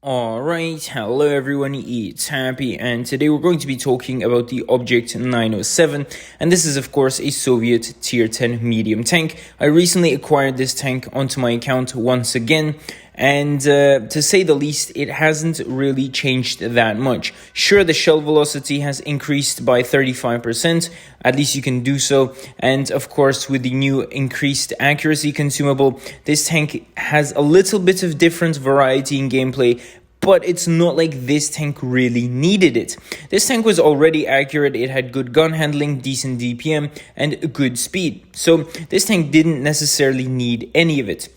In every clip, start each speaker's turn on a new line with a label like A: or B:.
A: Alright, hello everyone, it's Happy, and today we're going to be talking about the Object 907, and this is of course a Soviet tier 10 medium tank. I recently acquired this tank onto my account once again, and to say the least, it hasn't really changed that much. Sure, the shell velocity has increased by 35%, at least you can do so, and of course with the new increased accuracy consumable, this tank has a little bit of different variety in gameplay, but it's not like this tank really needed it. This tank was already accurate, it had good gun handling, decent DPM, and good speed. So this tank didn't necessarily need any of it.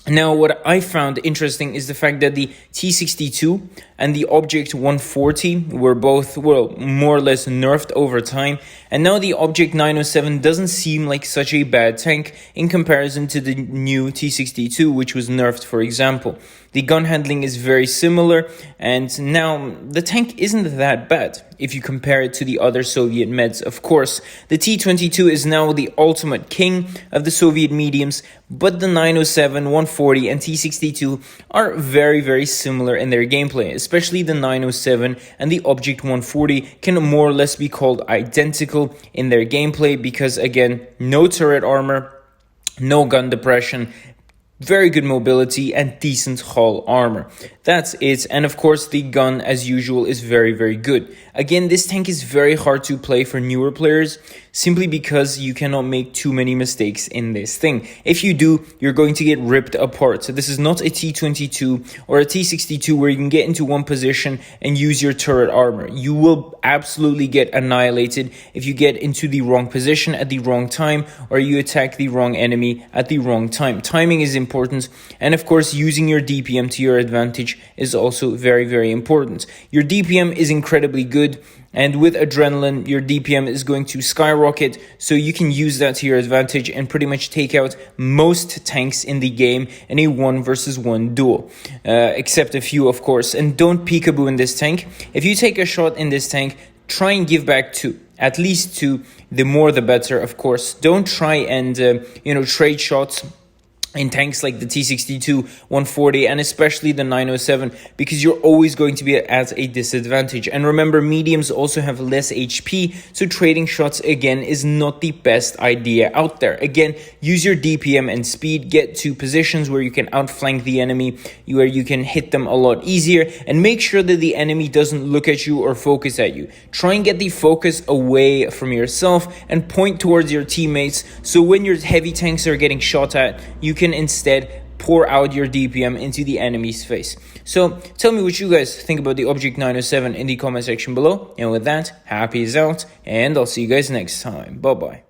A: Now, what I found interesting is the fact that the T62 and the Object 140 were both, well, more or less nerfed over time, and now the Object 907 doesn't seem like such a bad tank in comparison to the new T62, which was nerfed, for example. The gun handling is very similar, and now the tank isn't that bad if you compare it to the other Soviet meds, of course. The T22 is now the ultimate king of the Soviet mediums, but the 907, 140, and T62 are very, very similar in their gameplay, especially the 907 and the Object 140 can more or less be called identical in their gameplay because, again, no turret armor, no gun depression, very good mobility, and decent hull armor. That's it, and of course the gun, as usual, is very, very good. Again, this tank is very hard to play for newer players, simply because you cannot make too many mistakes in this thing. If you do, you're going to get ripped apart. So this is not a T22 or a T62 where you can get into one position and use your turret armor. You will absolutely get annihilated if you get into the wrong position at the wrong time or you attack the wrong enemy at the wrong time. Timing is important, and of course using your DPM to your advantage is also very, very important. Your DPM is incredibly good, and with adrenaline, your DPM is going to skyrocket, so you can use that to your advantage and pretty much take out most tanks in the game in a 1 versus 1 duel. Except a few, of course. And don't peekaboo in this tank. If you take a shot in this tank, try and give back 2. At least 2. The more the better, of course. Don't try and, trade shots in tanks like the T62, 140, and especially the 907, because you're always going to be at a disadvantage. And remember, mediums also have less HP, so trading shots, again, is not the best idea out there. Again, use your DPM and speed, get to positions where you can outflank the enemy, where you can hit them a lot easier, and make sure that the enemy doesn't look at you or focus at you. Try and get the focus away from yourself and point towards your teammates, so when your heavy tanks are getting shot at, you can instead pour out your DPM into the enemy's face. So tell me what you guys think about the Object 907 in the comment section below. And with that, Happy is out, and I'll see you guys next time. Bye bye.